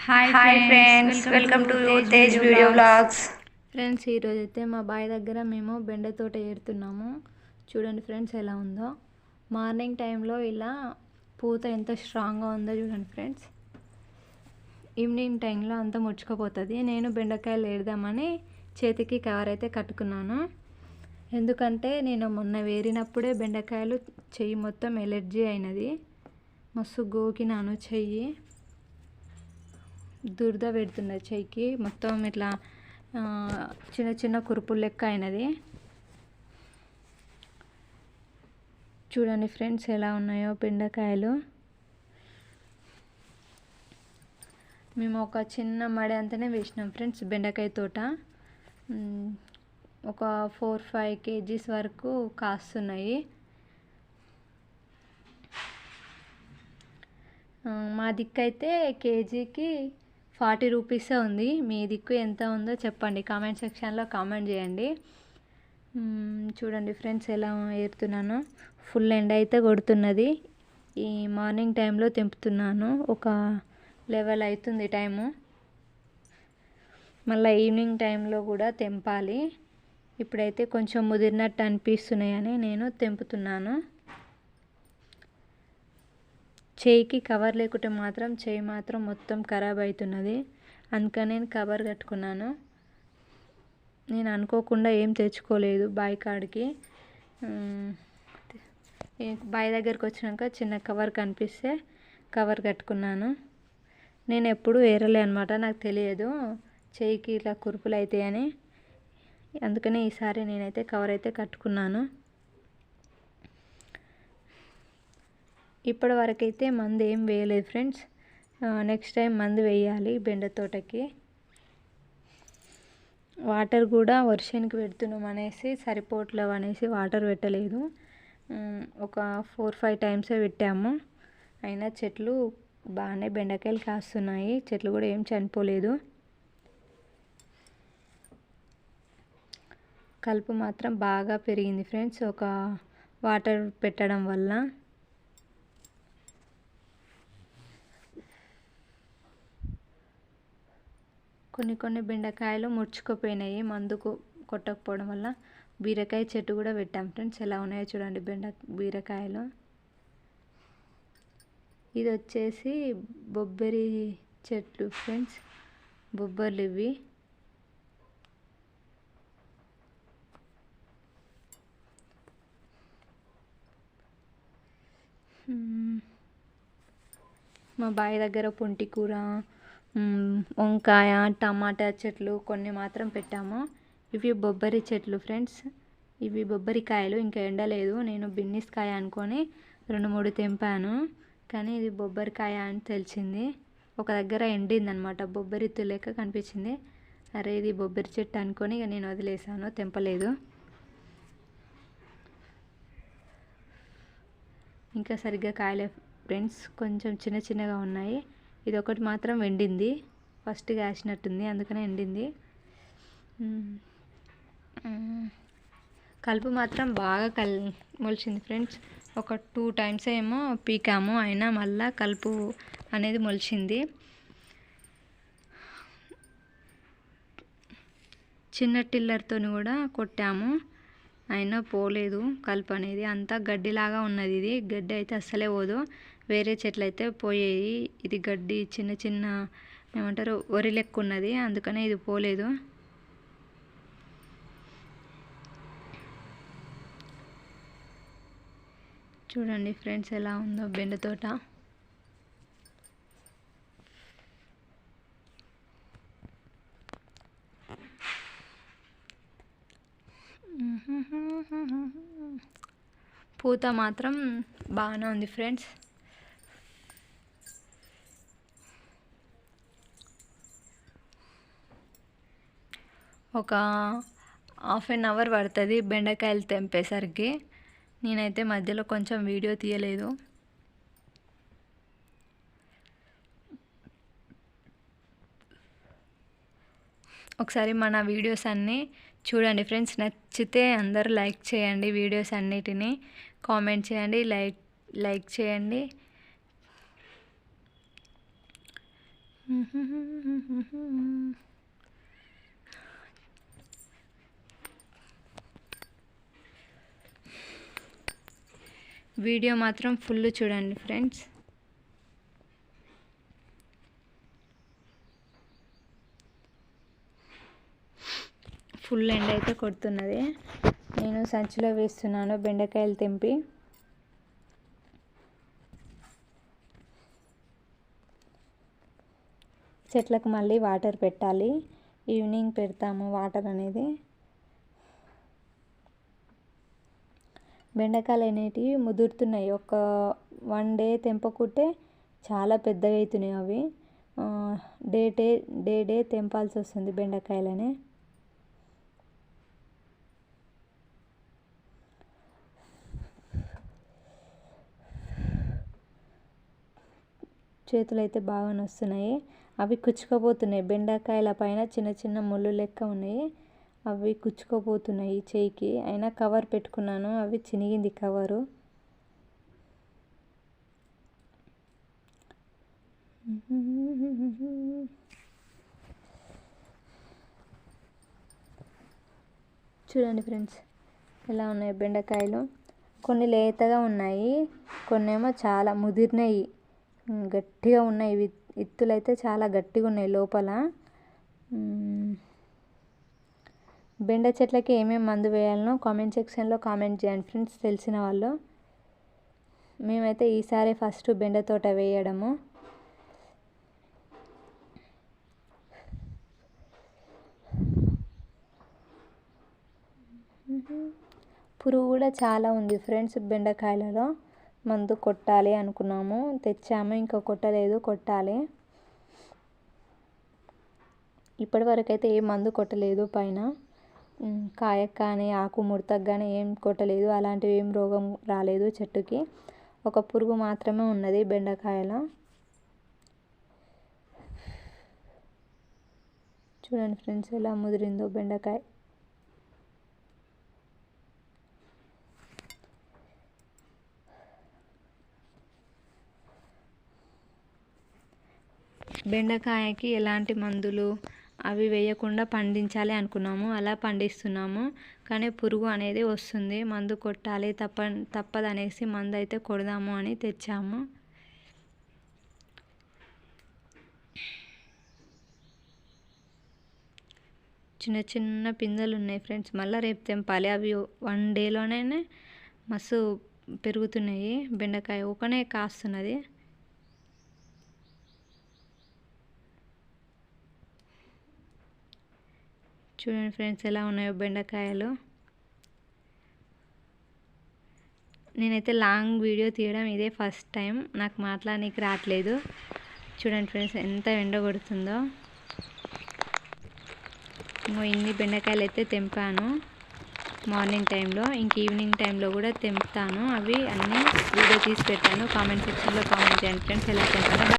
Hi friends, welcome to Tej video vlogs. Friends, ఈరోజైతే మా bye దగ్గర మేము బెండ తోట ఏరుతున్నాము. చూడండి ఫ్రెండ్స్ ఎలా ఉందో. మార్నింగ్ టైంలో ఇలా పూత ఎంత స్ట్రాంగ్గా ఉందో చూడండి ఫ్రెండ్స్. ఈవినింగ్ టైంలో అంతా ముడుచుకుపోతుంది. నేను బెండకాయలు ఏరుదామని చేతికి కవర్ అయితే కట్టుకున్నాను. ఎందుకంటే నేను మొన్న వేరినప్పుడే బెండకాయలు చెయ్యి మొత్తం ఎలర్జీ అయినది. మస్తు గోకినాను చెయ్యి, దురద పెడుతున్నది చెయ్యికి మొత్తం. ఇట్లా చిన్న చిన్న కురుపులు లెక్క అయినది. చూడండి ఫ్రెండ్స్ ఎలా ఉన్నాయో బెండకాయలు. మేము ఒక చిన్న మడి అంతనే వేసినాం ఫ్రెండ్స్ బెండకాయ తోట. ఒక 4-5 kgs వరకు కాస్తున్నాయి. మా దిక్కు అయితే కేజీకి 40 రూపీసే ఉంది. మీ దిక్కు ఎంత ఉందో చెప్పండి, కామెంట్ సెక్షన్లో కామెంట్ చేయండి. చూడండి ఫ్రెండ్స్ ఎలా ఏరుతున్నాను. ఫుల్ ఎండ అయితే కొడుతున్నది. ఈ మార్నింగ్ టైంలో తెంపుతున్నాను. ఒక 11 అవుతుంది టైము. మళ్ళీ ఈవినింగ్ టైంలో కూడా తెంపాలి. ఇప్పుడైతే కొంచెం ముదిరినట్టు అనిపిస్తున్నాయని నేను తెంపుతున్నాను. చేయికి కవర్ లేకుంటే మాత్రం చేయి మాత్రం మొత్తం ఖరాబ్ అవుతున్నది. అందుకని నేను కవర్ కట్టుకున్నాను. నేను అనుకోకుండా ఏం తెచ్చుకోలేదు బావి కాడికి. బావి దగ్గరికి వచ్చినాక చిన్న కవర్ కనిపిస్తే కవర్ కట్టుకున్నాను. నేను ఎప్పుడు ఏరలే అనమాట, నాకు తెలియదు చేయికి ఇట్లా కురుపులు అవుతాయని. అందుకని ఈసారి నేనైతే కవర్ అయితే కట్టుకున్నాను. ఇప్పటి వరకు అయితే మందు ఏం వేయలేదు ఫ్రెండ్స్. నెక్స్ట్ టైం మందు వేయాలి బెండ తోటకి. వాటర్ కూడా వర్షానికి పెడుతున్నాం అనేసి సరిపోవట్లేవు అనేసి వాటర్ పెట్టలేదు. ఒక 4-5 టైమ్సే పెట్టాము. అయినా చెట్లు బాగానే బెండకాయలు కాస్తున్నాయి. చెట్లు కూడా ఏం చనిపోలేదు. కలుపు మాత్రం బాగా పెరిగింది ఫ్రెండ్స్ ఒక వాటర్ పెట్టడం వల్ల. కొన్ని బెండకాయలు ముడుచుకుపోయినాయి మందుకు కొట్టకపోవడం వల్ల. బీరకాయ చెట్టు కూడా పెట్టాం ఫ్రెండ్స్. ఎలా ఉన్నాయో చూడండి బీరకాయలు. ఇది వచ్చేసి బొబ్బరి చెట్లు ఫ్రెండ్స్, బొబ్బర్లు ఇవి. మా బావి దగ్గర పొంటి కూర, వంకాయ, టమాటా చెట్లు కొన్ని మాత్రం పెట్టాము. ఇవి బొబ్బరి చెట్లు ఫ్రెండ్స్. ఇవి బొబ్బరికాయలు, ఇంకా ఎండలేదు. నేను బిన్నిస్ కాయ అనుకొని 2-3 తెంపాను, కానీ ఇది బొబ్బరికాయ అని తెలిసింది. ఒక దగ్గర ఎండిందనమాట, బొబ్బరి లెక్క కనిపించింది. అరే ఇది బొబ్బరి చెట్టు అనుకొని ఇక నేను వదిలేసాను, తెంపలేదు. ఇంకా సరిగ్గా కాయలే ఫ్రెండ్స్, కొంచెం చిన్న చిన్నగా ఉన్నాయి. ఇది ఒకటి మాత్రం ఎండింది, ఫస్ట్ కాసినట్టుంది అందుకనే ఎండింది. కలుపు మాత్రం బాగా మొలిచింది ఫ్రెండ్స్. ఒక 2 టైమ్స్ ఏమో పీకాము, అయినా మళ్ళా కలుపు అనేది మొలిచింది. చిన్న టిల్లర్తో కూడా కొట్టాము, అయినా పోలేదు కలుపు అనేది. అంతా గడ్డిలాగా ఉన్నది. ఇది గడ్డి అయితే అస్సలే పోదు. వేరే చెట్లు అయితే పోయేవి. ఇది గడ్డి చిన్న చిన్న ఏమంటారు వరి లెక్క ఉన్నది, అందుకనే ఇది పోలేదు. చూడండి ఫ్రెండ్స్ ఎలా ఉందో బెండ తోట. పూత మాత్రం బాగానే ఉంది ఫ్రెండ్స్. ఒక 1/2 అవర్ పడుతుంది బెండకాయలు తెంపేసరికి. నేనైతే మధ్యలో కొంచెం వీడియో తీయలేదు. ఒకసారి మన వీడియోస్ అన్నీ చూడండి ఫ్రెండ్స్. నచ్చితే అందరూ లైక్ చేయండి, వీడియోస్ అన్నిటినీ కామెంట్ చేయండి, లైక్ చేయండి. వీడియో మాత్రం ఫుల్ చూడండి ఫ్రెండ్స్. ఫుల్ ఎండ అయితే కొడుతున్నది. నేను సంచిలో వేస్తున్నాను బెండకాయలు తెంపి. చెట్లకు మళ్ళీ వాటర్ పెట్టాలి. ఈవినింగ్ పెడతాము వాటర్ అనేది. బెండకాయలు అనేటివి ముదురుతున్నాయి. ఒక 1 డే తెంపకుంటే చాలా పెద్దగా అవుతున్నాయి అవి. డే తెంపాల్సి వస్తుంది బెండకాయలని. చేతులు అయితే బాగా నొస్తున్నాయి. అవి కుచ్చుకోపోతున్నాయి. బెండకాయల పైన చిన్న చిన్న ముళ్ళు లెక్క ఉన్నాయి. అవి కుచ్చుకోపోతున్నాయి చేయికి. అయినా కవర్ పెట్టుకున్నాను, అవి చినిగింది కవరు. చూడండి ఫ్రెండ్స్ ఎలా ఉన్నాయి బెండకాయలు. కొన్ని లేతగా ఉన్నాయి, కొన్నేమో చాలా ముదిరినాయి, గట్టిగా ఉన్నాయి. ఇత్తులు అయితే చాలా గట్టిగా ఉన్నాయి లోపల. బెండ చెట్లకి ఏమేమి మందు వేయాలనో కామెంట్ సెక్షన్లో కామెంట్ చేయండి ఫ్రెండ్స్, తెలిసిన వాళ్ళు. మేమైతే ఈసారి ఫస్ట్ బెండ తోట వేయడము. పురుగు కూడా చాలా ఉంది ఫ్రెండ్స్ బెండకాయలలో. మందు కొట్టాలి అనుకున్నాము, తెచ్చాము, ఇంకా కొట్టలేదు, కొట్టాలి. ఇప్పటి వరకు అయితే ఏ మందు కొట్టలేదు. పైన కాయకు కానీ ఆకు ముడతకు కానీ ఏం కొట్టలేదు. అలాంటివి ఏం రోగం రాలేదు చెట్టుకి. ఒక పురుగు మాత్రమే ఉన్నది బెండకాయలో. చూడండి ఫ్రెండ్స్ ఎలా ముదిరిందో బెండకాయ. బెండకాయకి ఎలాంటి మందులు అవి వేయకుండా పండించాలి అనుకున్నాము, అలా పండిస్తున్నాము. కానీ పురుగు అనేది వస్తుంది, మందు కొట్టాలి, తప్పదనేసి మందు అయితే కొడదాము అని తెచ్చాము. చిన్న చిన్న పిందెలు ఉన్నాయి ఫ్రెండ్స్, మళ్ళీ రేపు తెంపాలి. అవి 1 డేలోనే మస్తు పెరుగుతున్నాయి. బెండకాయ ఒకనే కాస్తున్నది. చూడండి ఫ్రెండ్స్ ఎలా ఉన్నాయో బెండకాయలు. నేనైతే లాంగ్ వీడియో తీయడం ఇదే ఫస్ట్ టైం, నాకు మాట్లాడడానికి రావట్లేదు. చూడండి ఫ్రెండ్స్ ఎంత ఎండ కొడుతుందో. ఇన్ని బెండకాయలు అయితే తెంపాను మార్నింగ్ టైంలో, ఇంక ఈవినింగ్ టైంలో కూడా తెంపుతాను. అవి అన్నీ వీడియో తీసి పెట్టాను. కామెంట్ సెక్షన్లో కామెంట్ చేయండి ఫ్రెండ్స్ ఎలా తెంపాను.